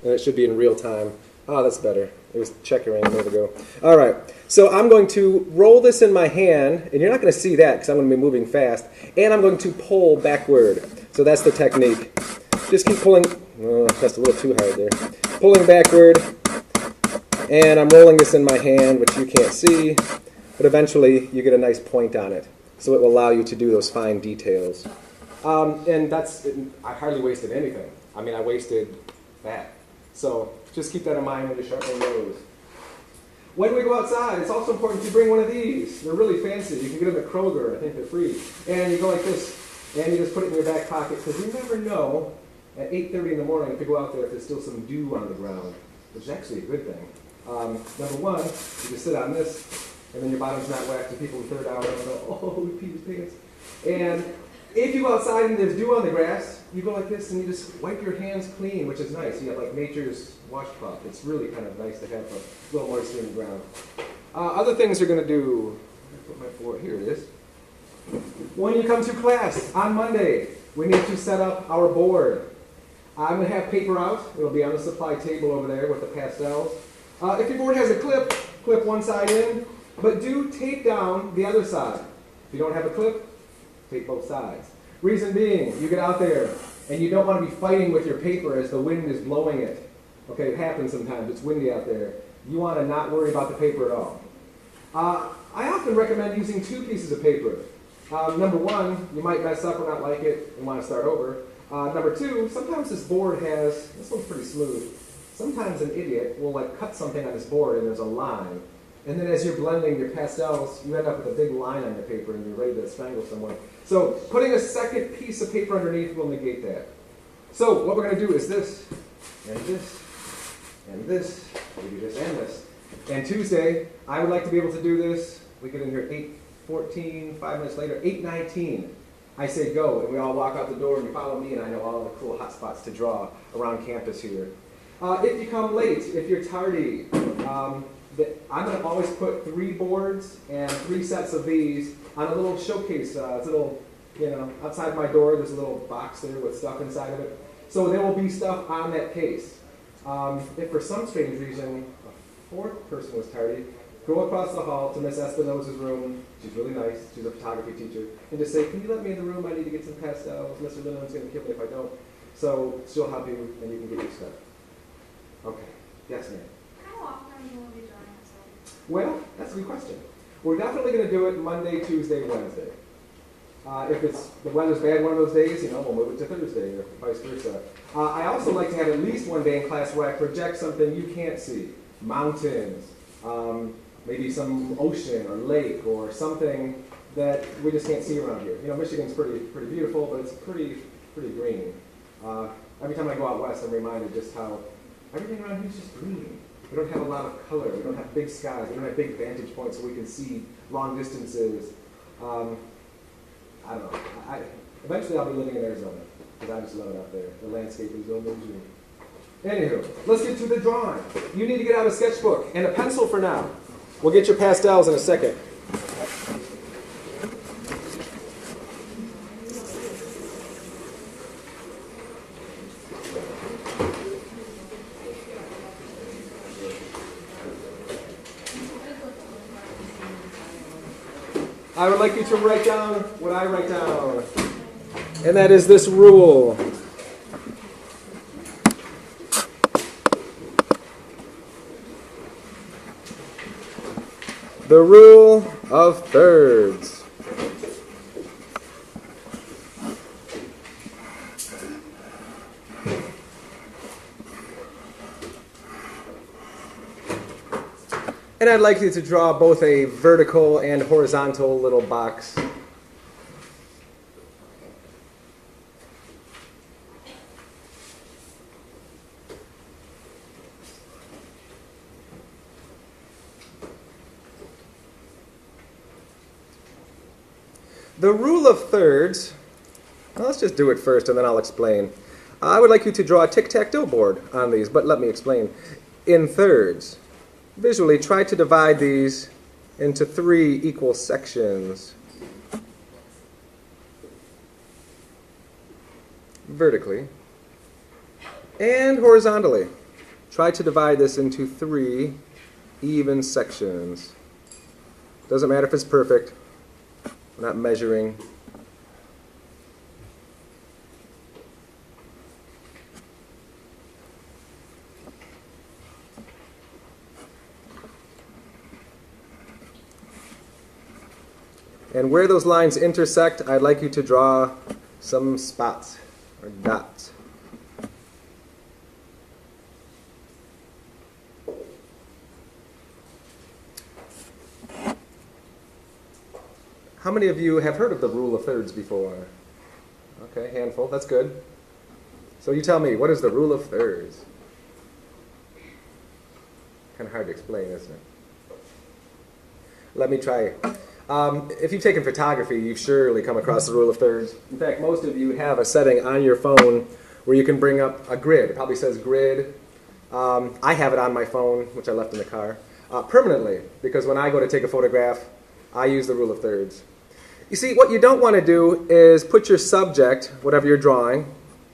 And it should be in real time. Oh, that's better. It was checkering. There we go. All right. So I'm going to roll this in my hand, and you're not going to see that because I'm going to be moving fast. And I'm going to pull backward. So that's the technique. Just keep pulling. Oh, that's a little too hard there. Pulling backward, and I'm rolling this in my hand, which you can't see. But eventually, you get a nice point on it. So it will allow you to do those fine details. And I hardly wasted anything. I mean, I wasted that. So just keep that in mind when you're sharpening those. When we go outside, it's also important to bring one of these. They're really fancy. You can get them at Kroger. I think they're free. And you go like this, and you just put it in your back pocket, because you never know at 8:30 in the morning if you go out there if there's still some dew on the ground, which is actually a good thing. Number one, you just sit on this, and then your bottom's not wet, and people in the third hour don't go, oh, he peed his pants. And if you go outside and there's dew on the grass, you go like this and you just wipe your hands clean, which is nice. You have like nature's washcloth. It's really kind of nice to have a little moisture in the ground. Other things you're going to do, put my board, here it is. When you come to class on Monday, we need to set up our board. I'm going to have paper out. It'll be on the supply table over there with the pastels. If your board has a clip, clip one side in, but do tape down the other side. If you don't have a clip, tape both sides. Reason being, you get out there and you don't want to be fighting with your paper as the wind is blowing it. Okay, it happens sometimes. It's windy out there. You want to not worry about the paper at all. I often recommend using two pieces of paper. Number one, you might mess up or not like it and want to start over. Number two, sometimes this board has, this one's pretty smooth. Sometimes an idiot will like cut something on this board and there's a line. And then as you're blending your pastels, you end up with a big line on your paper and you're ready to strangle someone. So putting a second piece of paper underneath will negate that. So what we're going to do is this, and this, and this, maybe this and this. And Tuesday, I would like to be able to do this. We get in here at 8:14, 5 minutes later, 8:19. I say go, and we all walk out the door and you follow me, and I know all the cool hot spots to draw around campus here. If you come late, if you're tardy, I'm going to always put 3 boards and 3 sets of these on a little showcase. It's a little, outside my door, there's a little box there with stuff inside of it. So there will be stuff on that case. If for some strange reason a 4th person was tardy, go across the hall to Miss Espinosa's room. She's really nice. She's a photography teacher. And just say, can you let me in the room? I need to get some pastels. Mr. Linderman's going to kill me if I don't. So she'll help you and you can get your stuff. Okay. Yes, ma'am. How often are you going to be drawing outside? Well, that's a good question. We're definitely going to do it Monday, Tuesday, Wednesday. If the weather's bad one of those days, we'll move it to Thursday or vice versa. I also like to have at least one day in class where I project something you can't see. Mountains, maybe some ocean or lake or something that we just can't see around here. Michigan's pretty beautiful, but it's pretty green. Every time I go out west, I'm reminded just how everything around here is just green. We don't have a lot of color. We don't have big skies. We don't have big vantage points so we can see long distances. I don't know. Eventually I'll be living in Arizona because I just love it out there. The landscape is so amazing. Anywho, let's get to the drawing. You need to get out a sketchbook and a pencil for now. We'll get your pastels in a second. I would like you to write down what I write down, and that is this rule. The rule of thirds. And I'd like you to draw both a vertical and horizontal little box. The rule of thirds, well, let's just do it first and then I'll explain. I would like you to draw a tic-tac-toe board on these, but let me explain. In thirds, visually try to divide these into 3 equal sections. Vertically and horizontally. try to divide this into 3 even sections. Doesn't matter if it's perfect. We're not measuring. And where those lines intersect, I'd like you to draw some spots or dots. How many of you have heard of the rule of thirds before? Okay, handful, that's good. So you tell me, what is the rule of thirds? Kind of hard to explain, isn't it? Let me try. If you've taken photography, you've surely come across the rule of thirds. In fact, most of you have a setting on your phone where you can bring up a grid. It probably says grid. I have it on my phone, which I left in the car, permanently, because when I go to take a photograph, I use the rule of thirds. You see, what you don't want to do is put your subject, whatever you're drawing,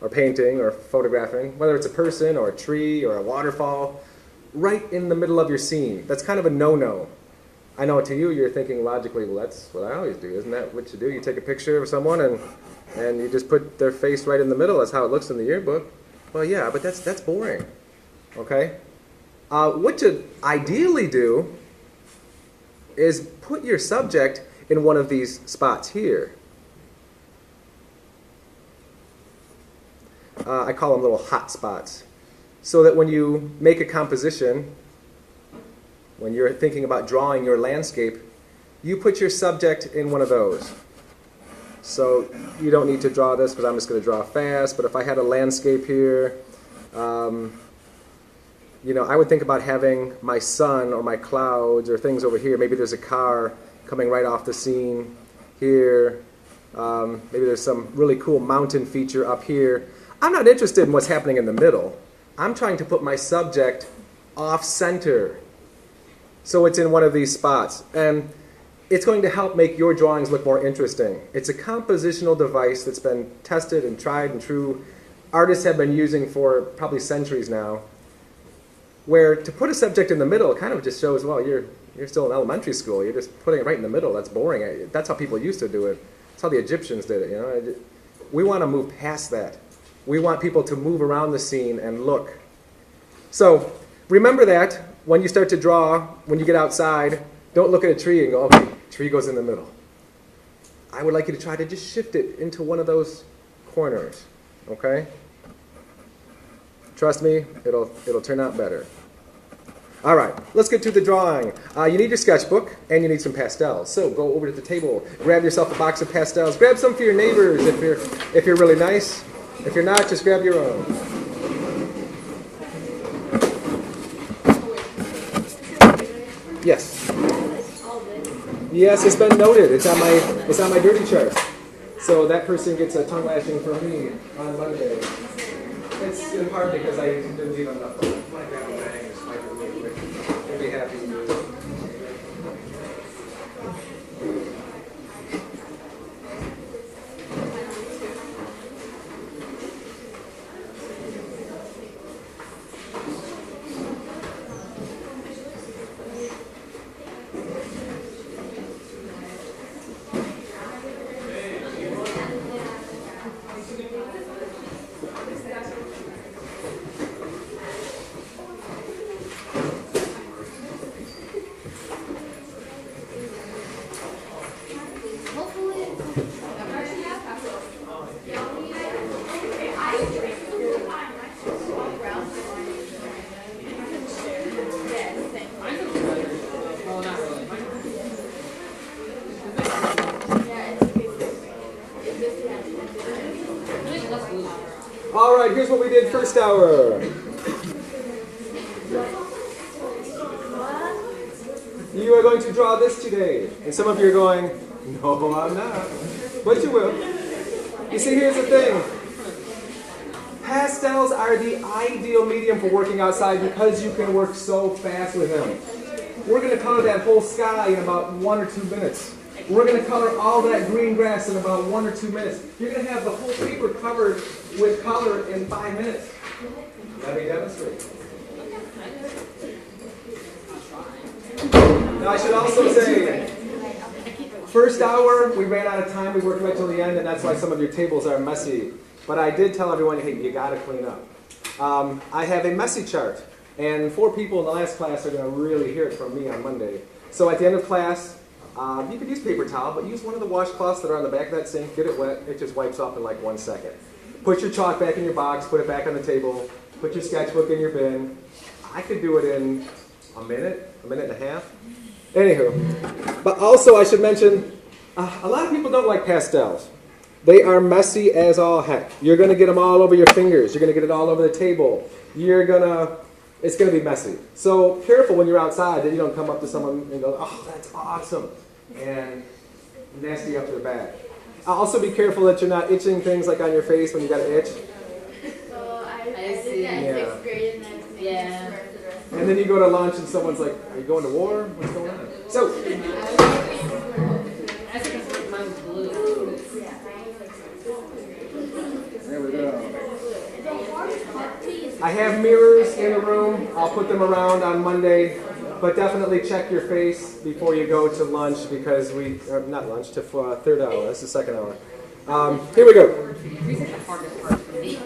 or painting, or photographing, whether it's a person, or a tree, or a waterfall, right in the middle of your scene. That's kind of a no-no. I know to you, you're thinking logically, well, that's what I always do. Isn't that what you do? You take a picture of someone and you just put their face right in the middle. That's how it looks in the yearbook. Well, yeah, but that's boring. Okay? What you ideally do is put your subject in one of these spots here. I call them little hot spots. So that when you make a composition, when you're thinking about drawing your landscape, you put your subject in one of those. So you don't need to draw this because I'm just going to draw fast, but if I had a landscape here, you know, I would think about having my sun or my clouds or things over here. Maybe there's a car coming right off the scene here. Maybe there's some really cool mountain feature up here. I'm not interested in what's happening in the middle. I'm trying to put my subject off-center. So it's in one of these spots. And it's going to help make your drawings look more interesting. It's a compositional device that's been tested and tried and true. Artists have been using for probably centuries now. Where to put a subject in the middle kind of just shows, well, you're still in elementary school. You're just putting it right in the middle. That's boring. That's how people used to do it. That's how the Egyptians did it. You know, we want to move past that. We want people to move around the scene and look. So remember that when you start to draw, when you get outside, don't look at a tree and go, okay, tree goes in the middle. I would like you to try to just shift it into one of those corners, okay? Trust me, it'll turn out better. All right, let's get to the drawing. You need your sketchbook and you need some pastels. So go over to the table, grab yourself a box of pastels. Grab some for your neighbors if you're really nice. If you're not, just grab your own. Yes. Yes, it's been noted. It's on my dirty chart. So that person gets a tongue lashing from me on Monday. It's in part because I didn't leave enough. My grandma bangs might be really quick. I'll be happy to do it. All right, here's what we did first hour. You are going to draw this today. And some of you are going, no, I'm not. But you will. You see, here's the thing. Pastels are the ideal medium for working outside because you can work so fast with them. We're going to color that whole sky in about 1 or 2 minutes. We're going to color all that green grass in about 1 or 2 minutes. You're going to have the whole paper covered with color in 5 minutes. Let me demonstrate. Now, I should also say, first hour, we ran out of time. We worked right till the end, and that's why some of your tables are messy. But I did tell everyone, hey, you got to clean up. I have a messy chart, and 4 people in the last class are going to really hear it from me on Monday. So at the end of class, you could use paper towel, but use one of the washcloths that are on the back of that sink. Get it wet. It just wipes off in like 1 second. Put your chalk back in your box. Put it back on the table. Put your sketchbook in your bin. I could do it in a minute and a half. Anywho, but also I should mention, a lot of people don't like pastels. They are messy as all heck. You're going to get them all over your fingers. You're going to get it all over the table. It's going to be messy. So careful when you're outside that you don't come up to someone and go, oh, that's awesome, and nasty up their back. Also be careful that you're not itching things like on your face when you got to itch. So I did that in 6th grade and then Yeah. And then you go to lunch and someone's like, are you going to war? What's going on? So, I think mine's blue. there we go. I have mirrors in the room. I'll put them around on Monday. But definitely check your face before you go to lunch because not lunch, to 3rd hour. That's the 2nd hour. Here we go. Trees is the hardest part for me.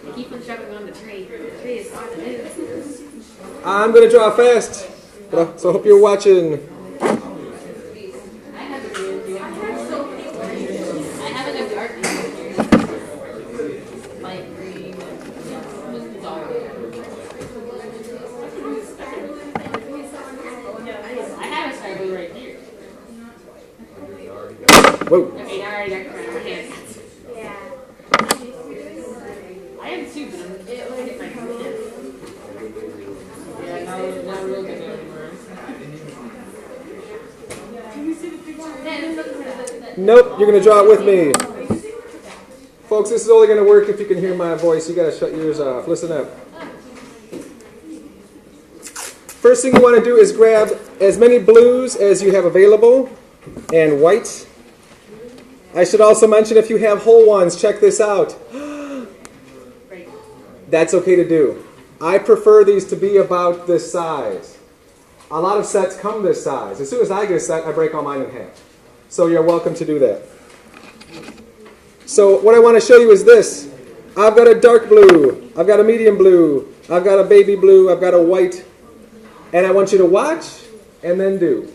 You keep on shoving on the tree. The tree is hard to do. I'm going to draw fast. So I hope you're watching. I have a dark light green. I have a sky blue right here. Whoa. Okay, I already got my hands. Yeah. I am too, but I'm getting my hands. Yeah, now we're looking at it. Can you see the picture? Nope, you're going to draw it with me. Folks, this is only going to work if you can hear my voice. You got to shut yours off. Listen up. First thing you want to do is grab as many blues as you have available and whites. I should also mention if you have whole ones, check this out. That's okay to do. I prefer these to be about this size. A lot of sets come this size. As soon as I get a set, I break all mine in half. So you're welcome to do that. So what I want to show you is this. I've got a dark blue. I've got a medium blue. I've got a baby blue. I've got a white. And I want you to watch and then do.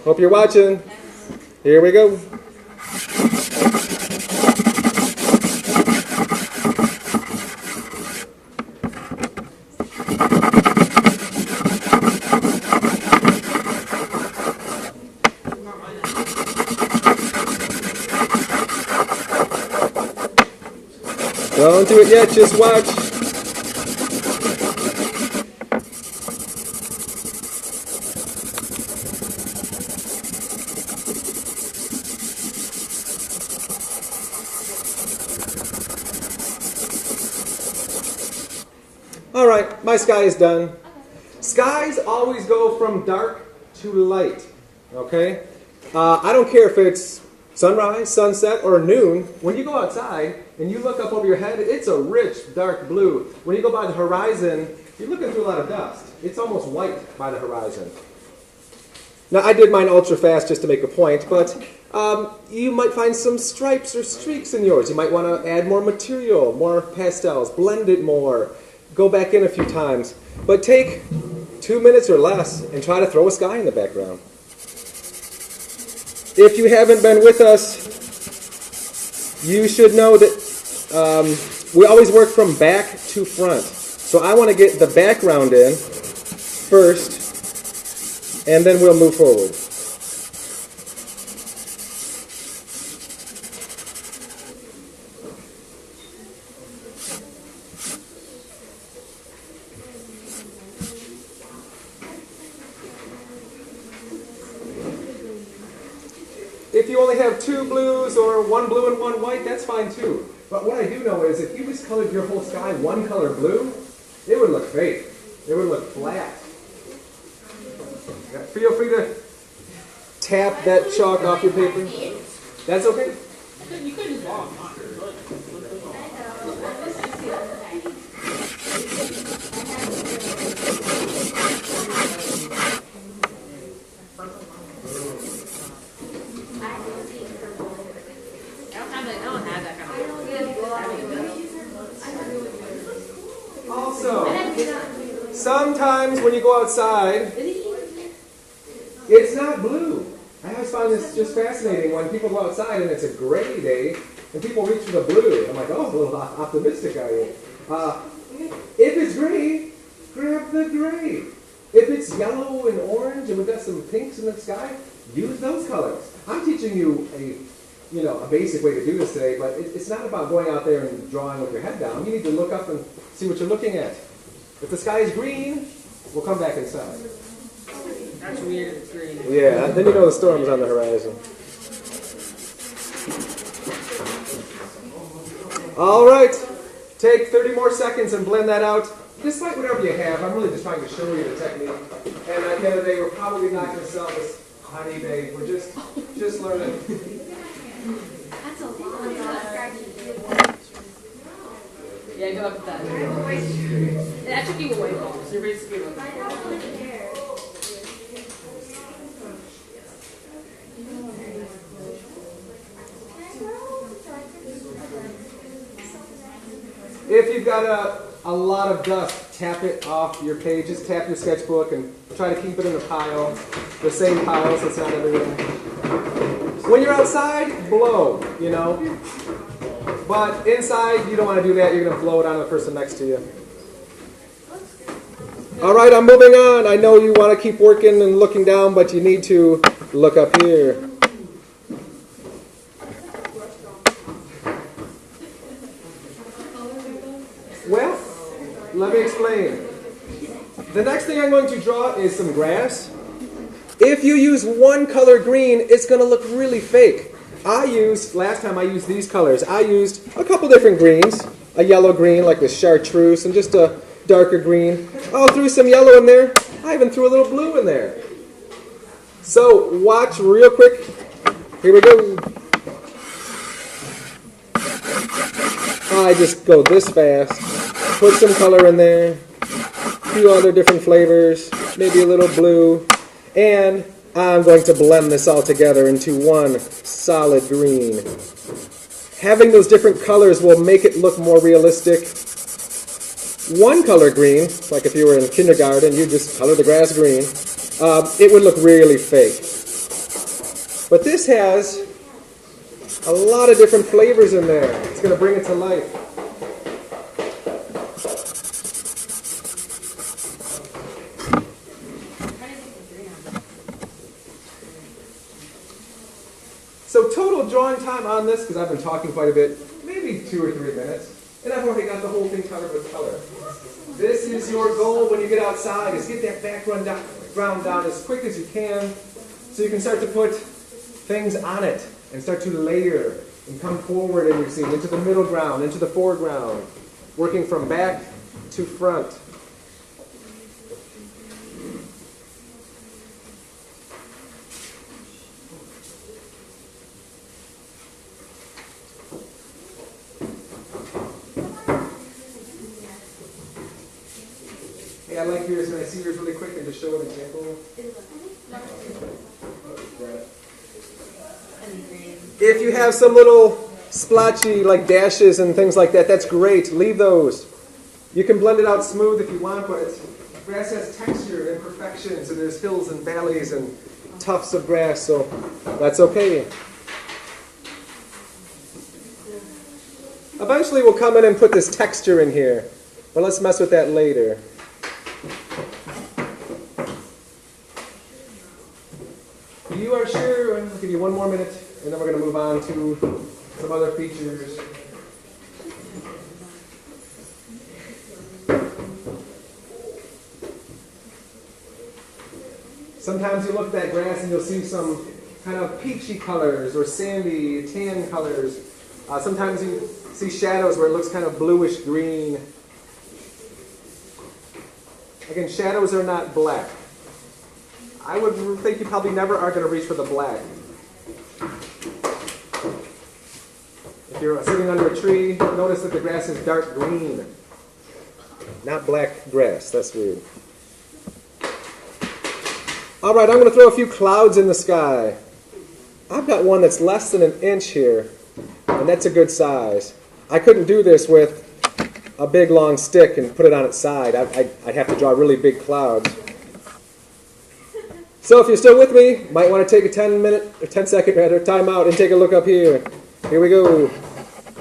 Hope you're watching. Here we go. Don't do it yet, just watch. All right, my sky is done. Skies always go from dark to light, okay? I don't care if it's sunrise, sunset, or noon. When you go outside and you look up over your head, it's a rich, dark blue. When you go by the horizon, you're looking through a lot of dust. It's almost white by the horizon. Now, I did mine ultra fast just to make a point, but you might find some stripes or streaks in yours. You might want to add more material, more pastels, blend it more, go back in a few times. But take 2 minutes or less and try to throw a sky in the background. If you haven't been with us, you should know that we always work from back to front. So I want to get the background in first, and then we'll move forward. If you only have 2 blues or 1 blue and 1 white, that's fine too. But what I do know is if you just colored your whole sky one color blue, it would look fake. It would look flat. Feel free to tap that chalk off your paper. That's okay. You could just walk. Sometimes when you go outside, it's not blue. I always find this just fascinating when people go outside and it's a gray day and people reach for the blue. I'm like, oh, a little optimistic are you? If it's gray, grab the gray. If it's yellow and orange and we've got some pinks in the sky, use those colors. I'm teaching you a basic way to do this today, but it's not about going out there and drawing with your head down. You need to look up and see what you're looking at. If the sky is green, we'll come back inside. That's weird if it's green. Yeah, then you know the storm is on the horizon. All right, take 30 more seconds and blend that out. Despite whatever you have, I'm really just trying to show you the technique. And at the end of the day, we're probably not going to sell this on eBay. We're just learning. That's a lot. Yeah, go up with that. That should be a white ball. So you're basically If you've got a lot of dust, tap it off your page. Just tap your sketchbook and try to keep it in a pile. The same pile, so it's not everywhere. When you're outside, blow, But inside, you don't want to do that. You're going to blow it on the person next to you. All right, I'm moving on. I know you want to keep working and looking down, but you need to look up here. Well, let me explain. The next thing I'm going to draw is some grass. If you use one color green, it's going to look really fake. Last time I used these colors. I used a couple different greens. A yellow green like the chartreuse and just a darker green. I threw some yellow in there. I even threw a little blue in there. So watch real quick. Here we go. I just go this fast. Put some color in there. A few other different flavors. Maybe a little blue. And I'm going to blend this all together into one solid green. Having those different colors will make it look more realistic. One color green, like if you were in kindergarten, you just color the grass green, it would look really fake. But this has a lot of different flavors in there. It's going to bring it to life. So total drawing time on this, because I've been talking quite a bit, maybe 2 or 3 minutes. And I've already got the whole thing covered with color. This is your goal when you get outside, is get that background down as quick as you can so you can start to put things on it and start to layer and come forward in your scene, into the middle ground, into the foreground, working from back to front. Hey, I like yours. Can I see yours really quick and just show an example? If you have some little splotchy like dashes and things like that, that's great. Leave those. You can blend it out smooth if you want, but grass has texture and imperfections, and there's hills and valleys and tufts of grass, so that's okay. Eventually we'll come in and put this texture in here, but let's mess with that later. You are sure? I'll give you 1 more minute, and then we're going to move on to some other features. Sometimes you look at that grass and you'll see some kind of peachy colors or sandy, tan colors. Sometimes you see shadows where it looks kind of bluish green. Again, shadows are not black. I would think you probably never are going to reach for the black. If you're sitting under a tree, notice that the grass is dark green. Not black grass. That's weird. All right, I'm going to throw a few clouds in the sky. I've got one that's less than 1 inch here, and that's a good size. I couldn't do this with a big long stick and put it on its side. I'd have to draw really big clouds. So if you're still with me, might want to take a 10-second time out and take a look up here. Here we go.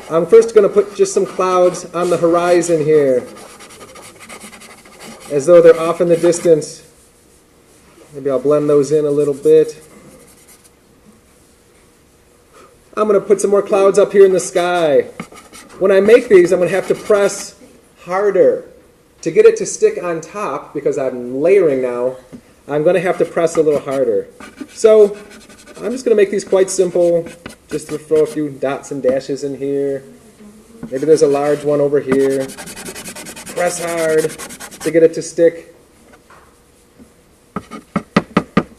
I'm first going to put just some clouds on the horizon here, as though they're off in the distance. Maybe I'll blend those in a little bit. I'm going to put some more clouds up here in the sky. When I make these, I'm going to have to press harder. To get it to stick on top, because I'm layering now, I'm going to have to press a little harder. So I'm just going to make these quite simple. Just to throw a few dots and dashes in here. Maybe there's a large one over here. Press hard to get it to stick.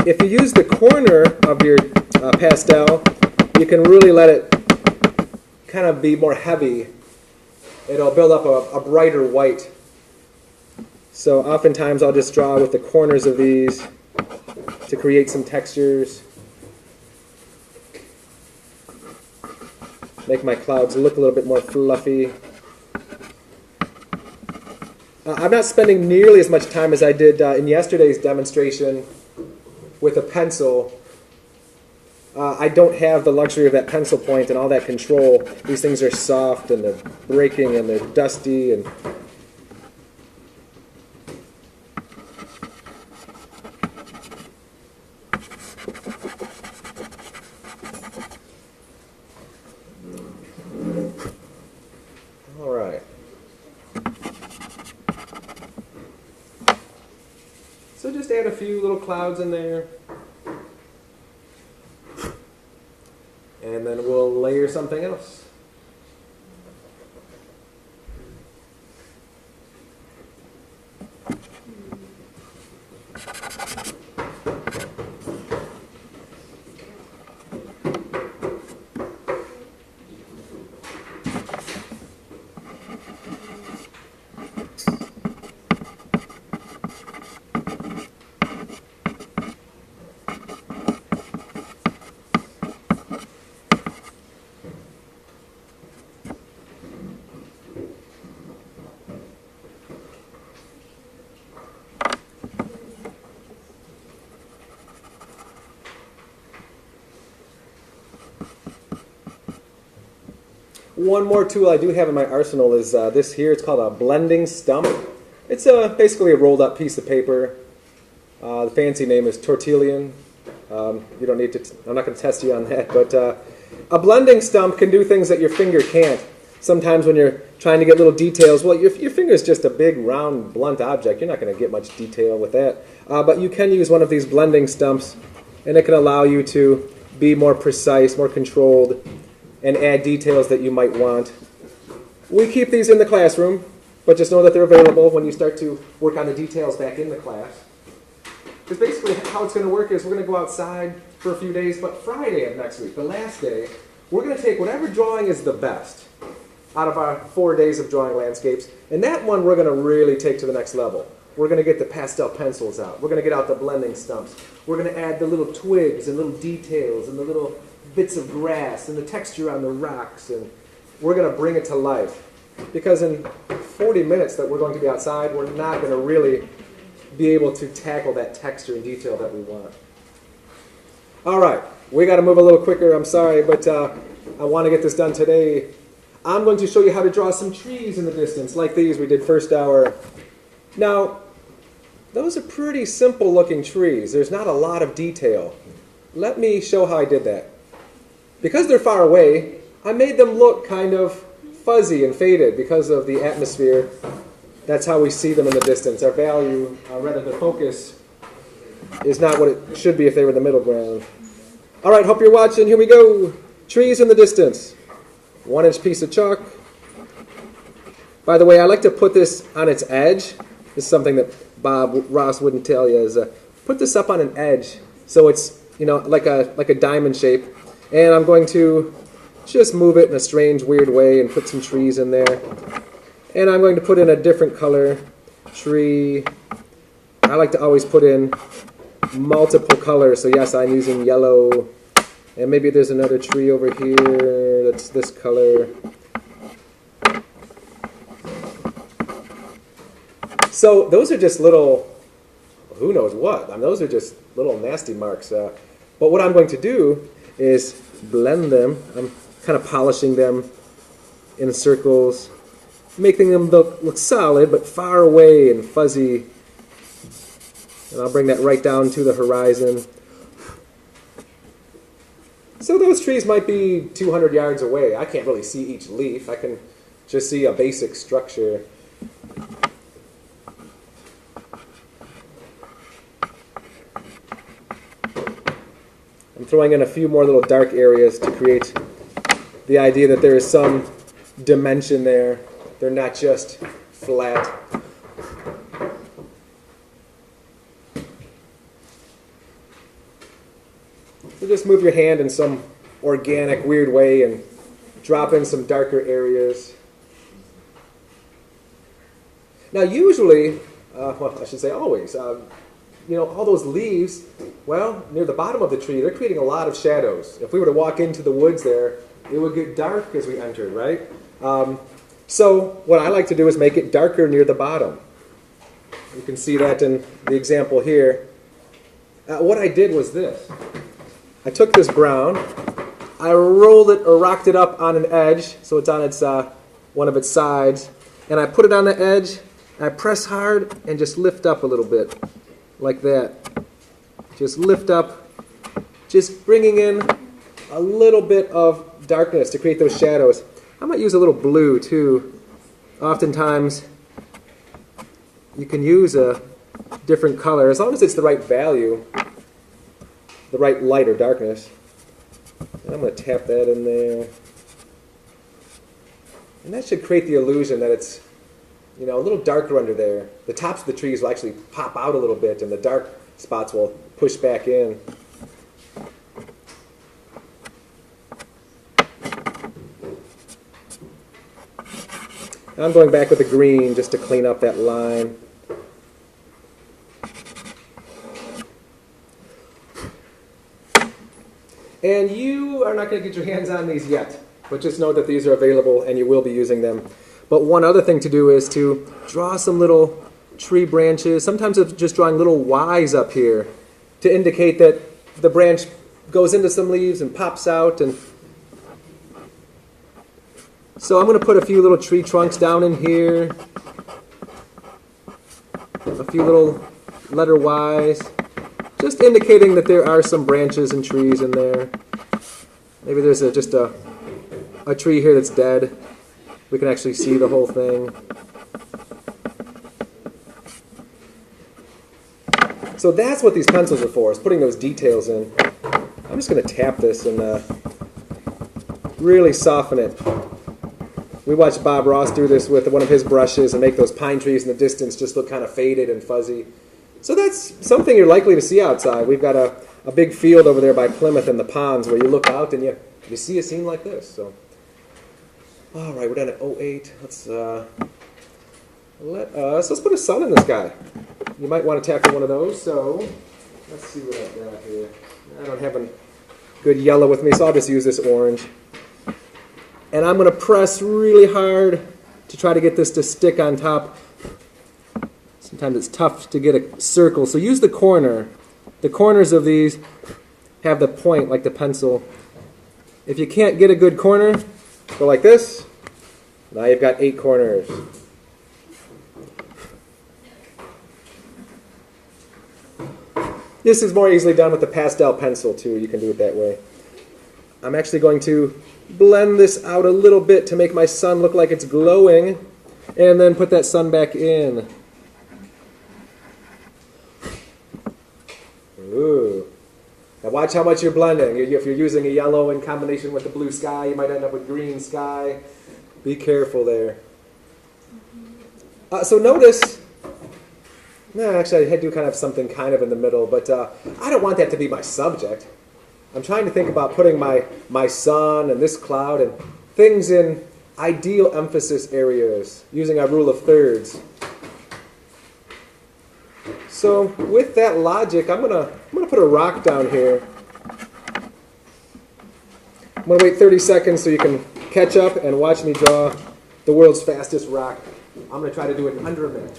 If you use the corner of your pastel, you can really let it kind of be more heavy. It'll build up a brighter white. So oftentimes I'll just draw with the corners of these to create some textures. Make my clouds look a little bit more fluffy. I'm not spending nearly as much time as I did in yesterday's demonstration with a pencil. I don't have the luxury of that pencil point and all that control. These things are soft and they're breaking and they're dusty and add a few little clouds in there. And then we'll layer something else. One more tool I do have in my arsenal is this here. It's called a blending stump. It's basically a rolled up piece of paper. The fancy name is tortillon. You don't need to. I'm not going to test you on that. But a blending stump can do things that your finger can't. Sometimes when you're trying to get little details, well, your finger is just a big, round, blunt object. You're not going to get much detail with that. But you can use one of these blending stumps, and it can allow you to be more precise, more controlled, and add details that you might want. We keep these in the classroom, but just know that they're available when you start to work on the details back in the class. Because basically how it's going to work is we're going to go outside for a few days, but Friday of next week, the last day, we're going to take whatever drawing is the best out of our 4 days of drawing landscapes, and that one we're going to really take to the next level. We're going to get the pastel pencils out. We're going to get out the blending stumps. We're going to add the little twigs and little details and the little bits of grass and the texture on the rocks, and we're going to bring it to life. Because in 40 minutes that we're going to be outside, we're not going to really be able to tackle that texture and detail that we want. All right, we got to move a little quicker. I'm sorry, but I want to get this done today. I'm going to show you how to draw some trees in the distance, like these we did first hour. Now, those are pretty simple looking trees. There's not a lot of detail. Let me show how I did that. Because they're far away, I made them look kind of fuzzy and faded because of the atmosphere. That's how we see them in the distance. Our value, rather the focus, is not what it should be if they were the middle ground. All right, hope you're watching. Here we go. Trees in the distance. 1-inch piece of chalk. By the way, I like to put this on its edge. This is something that Bob Ross wouldn't tell you, is put this up on an edge so it's, you know, like a diamond shape. And I'm going to just move it in a strange, weird way and put some trees in there. And I'm going to put in a different color tree. I like to always put in multiple colors. So yes, I'm using yellow. And maybe there's another tree over here that's this color. So those are just little, who knows what. I mean, those are just little nasty marks. But what I'm going to do is blend them. I'm kind of polishing them in circles, making them look solid, but far away and fuzzy. And I'll bring that right down to the horizon. So those trees might be 200 yards away. I can't really see each leaf. I can just see a basic structure. I'm throwing in a few more little dark areas to create the idea that there is some dimension there. They're not just flat. So just move your hand in some organic, weird way and drop in some darker areas. Now usually, well, I should say always, all those leaves, well, near the bottom of the tree, they're creating a lot of shadows. If we were to walk into the woods there, it would get dark as we entered, right? So what I like to do is make it darker near the bottom. You can see that in the example here. What I did was this. I took this brown, I rolled it or rocked it up on an edge, so it's on its one of its sides, and I put it on the edge, and I press hard and just lift up a little bit, like that. Just lift up, just bringing in a little bit of darkness to create those shadows. I might use a little blue too. Oftentimes, you can use a different color, as long as it's the right value, the right light or darkness. And I'm going to tap that in there. And that should create the illusion that it's, a little darker under there. The tops of the trees will actually pop out a little bit, and the dark spots will push back in. I'm going back with the green just to clean up that line. And you are not going to get your hands on these yet, but just know that these are available and you will be using them. But one other thing to do is to draw some little tree branches. Sometimes it's just drawing little Ys up here to indicate that the branch goes into some leaves and pops out. And so I'm going to put a few little tree trunks down in here, a few little letter Ys, just indicating that there are some branches and trees in there. Maybe there's just a tree here that's dead. We can actually see the whole thing. So that's what these pencils are for, is putting those details in. I'm just going to tap this and really soften it. We watched Bob Ross do this with one of his brushes and make those pine trees in the distance just look kind of faded and fuzzy. So that's something you're likely to see outside. We've got a big field over there by Plymouth in the ponds where you look out and you see a scene like this. So, all right, we're down at 08. Let's put a sun in the sky. You might want to tackle one of those. So let's see what I've got here. I don't have a good yellow with me, so I'll just use this orange. And I'm going to press really hard to try to get this to stick on top. Sometimes it's tough to get a circle, so use the corner. The corners of these have the point like the pencil. If you can't get a good corner, go like this. Now you've got 8 corners. This is more easily done with the pastel pencil too. You can do it that way. I'm actually going to blend this out a little bit to make my sun look like it's glowing, and then put that sun back in. Ooh. Now watch how much you're blending. If you're using a yellow in combination with the blue sky, you might end up with green sky. Be careful there. So notice, actually I had to do kind of something kind of in the middle, but I don't want that to be my subject. I'm trying to think about putting my sun and this cloud and things in ideal emphasis areas using our rule of thirds. So with that logic, I'm gonna put a rock down here. I'm gonna wait 30 seconds so you can catch up and watch me draw the world's fastest rock. I'm gonna try to do it in under a minute.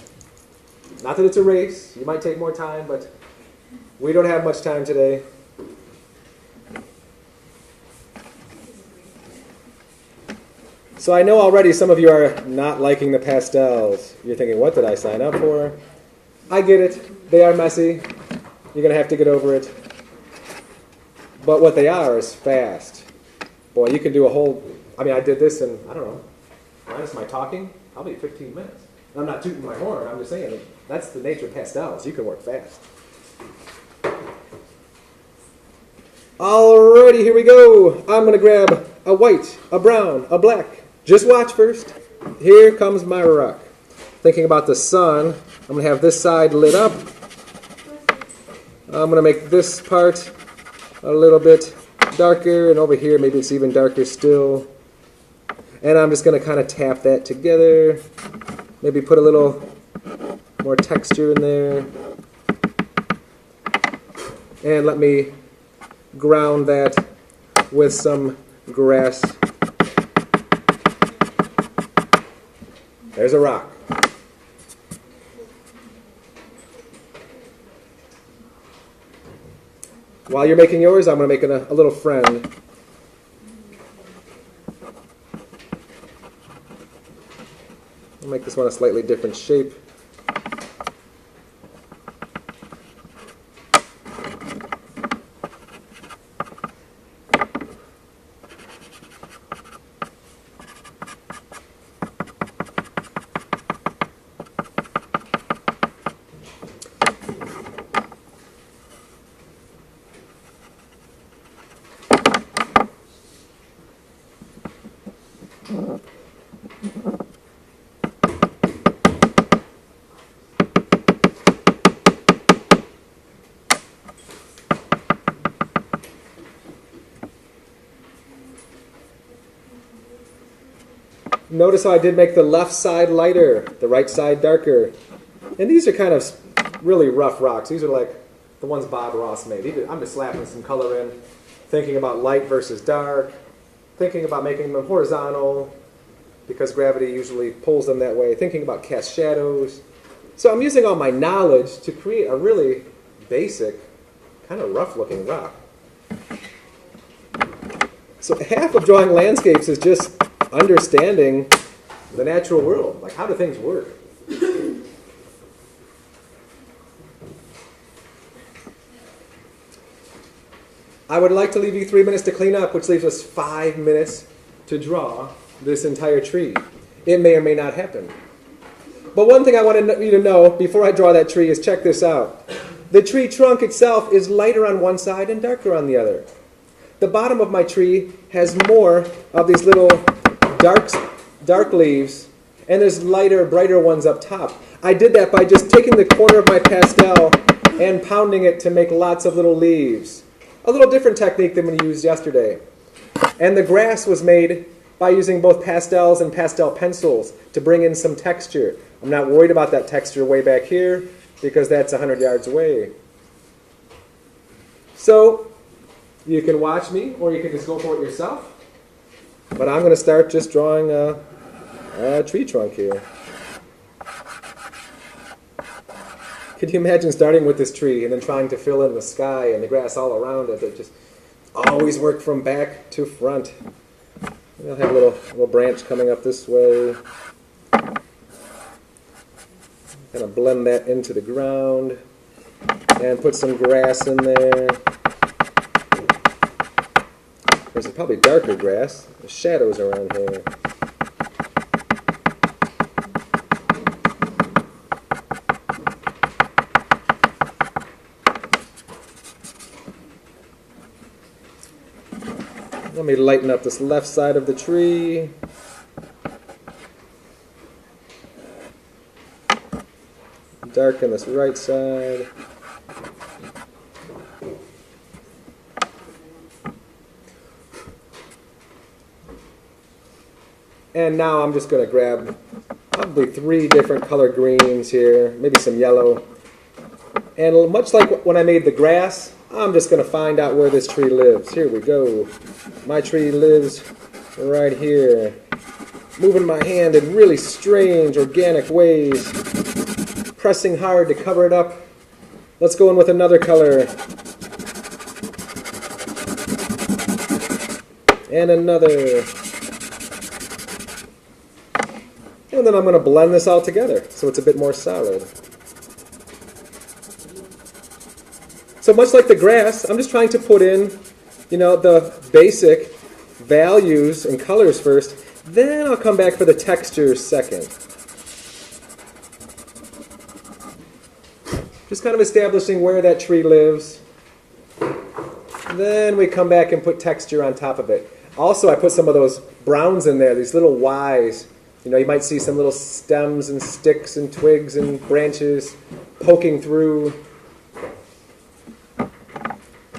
Not that it's a race. You might take more time, but we don't have much time today. So I know already some of you are not liking the pastels. You're thinking, what did I sign up for? I get it. They are messy. You're going to have to get over it. But what they are is fast. Boy, you can do a whole... I mean, I did this in, I don't know, minus my talking, probably 15 minutes. I'm not tooting my horn. I'm just saying that's the nature of pastels. You can work fast. Alrighty, here we go. I'm going to grab a white, a brown, a black. Just watch first. Here comes my rock. Thinking about the sun, I'm going to have this side lit up. I'm going to make this part a little bit darker, and over here maybe it's even darker still. And I'm just going to kind of tap that together. Maybe put a little more texture in there. And let me ground that with some grass. There's a rock. While you're making yours, I'm going to make a little friend. I'll make this one a slightly different shape. Notice how I did make the left side lighter, the right side darker. And these are kind of really rough rocks. These are like the ones Bob Ross made. I'm just slapping some color in, thinking about light versus dark, thinking about making them horizontal because gravity usually pulls them that way, thinking about cast shadows. So I'm using all my knowledge to create a really basic, kind of rough-looking rock. So half of drawing landscapes is just understanding the natural world. Like, how do things work? I would like to leave you 3 minutes to clean up, which leaves us 5 minutes to draw this entire tree. It may or may not happen. But one thing I want you to know before I draw that tree is check this out. The tree trunk itself is lighter on one side and darker on the other. The bottom of my tree has more of these little dark leaves, and there's lighter, brighter ones up top. I did that by just taking the corner of my pastel and pounding it to make lots of little leaves. A little different technique than we used yesterday. And the grass was made by using both pastels and pastel pencils to bring in some texture. I'm not worried about that texture way back here because that's 100 yards away. So you can watch me or you can just go for it yourself. But I'm going to start just drawing a tree trunk here. Could you imagine starting with this tree and then trying to fill in the sky and the grass all around it? It just always work from back to front. We'll have a little branch coming up this way. Kind of blend that into the ground and put some grass in there. There's probably darker grass. There's shadows around here. Let me lighten up this left side of the tree. Darken this right side. And now I'm just going to grab probably 3 different color greens here, maybe some yellow. And much like when I made the grass, I'm just going to find out where this tree lives. Here we go. My tree lives right here. Moving my hand in really strange, organic ways. pressing hard to cover it up. Let's go in with another color. And another. And then I'm going to blend this all together so it's a bit more solid. So much like the grass, I'm just trying to put in, the basic values and colors first. Then I'll come back for the textures second. Just kind of establishing where that tree lives. Then we come back and put texture on top of it. Also, I put some of those browns in there, these little Ys. You might see some little stems and sticks and twigs and branches poking through.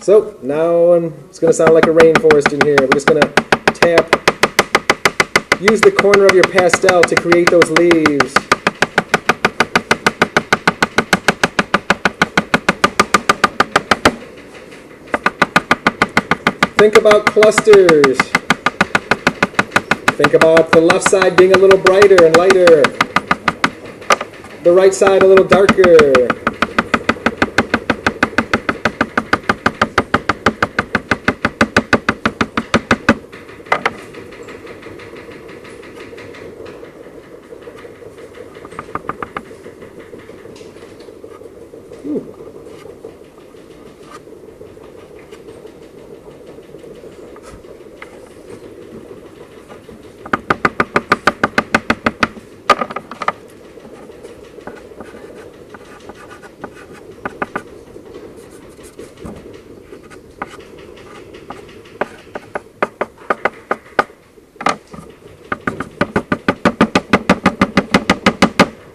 So now it's going to sound like a rainforest in here. We're just going to tap. Use the corner of your pastel to create those leaves. Think about clusters. Think about the left side being a little brighter and lighter. The right side a little darker.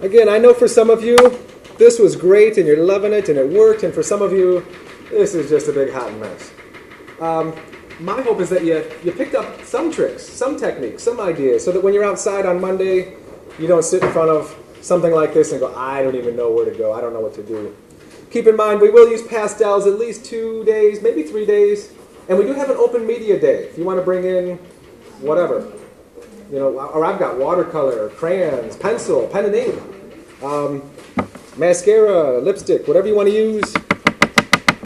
Again, I know for some of you, this was great and you're loving it and it worked, and for some of you, this is just a big hot mess. My hope is that you picked up some tricks, some techniques, some ideas, so that when you're outside on Monday, you don't sit in front of something like this and go, I don't even know where to go, I don't know what to do. Keep in mind, we will use pastels at least 2 days, maybe 3 days, and we do have an open media day if you want to bring in whatever. Or I've got watercolor, crayons, pencil, pen and ink, mascara, lipstick, whatever you want to use,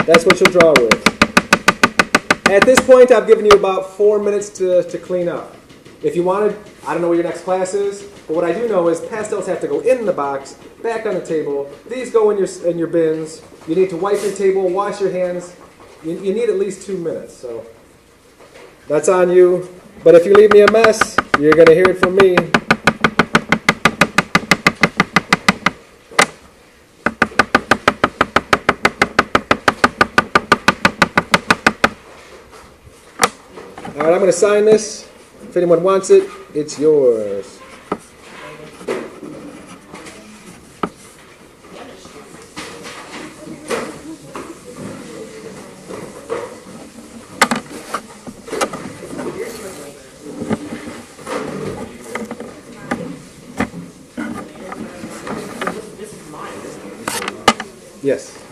that's what you'll draw with. At this point, I've given you about 4 minutes to clean up. If you wanted, I don't know where your next class is, but what I do know is pastels have to go in the box, back on the table. These go in your bins. You need to wipe your table, wash your hands. You need at least 2 minutes, so that's on you. But if you leave me a mess, you're going to hear it from me. All right, I'm going to sign this. If anyone wants it, it's yours. Yes.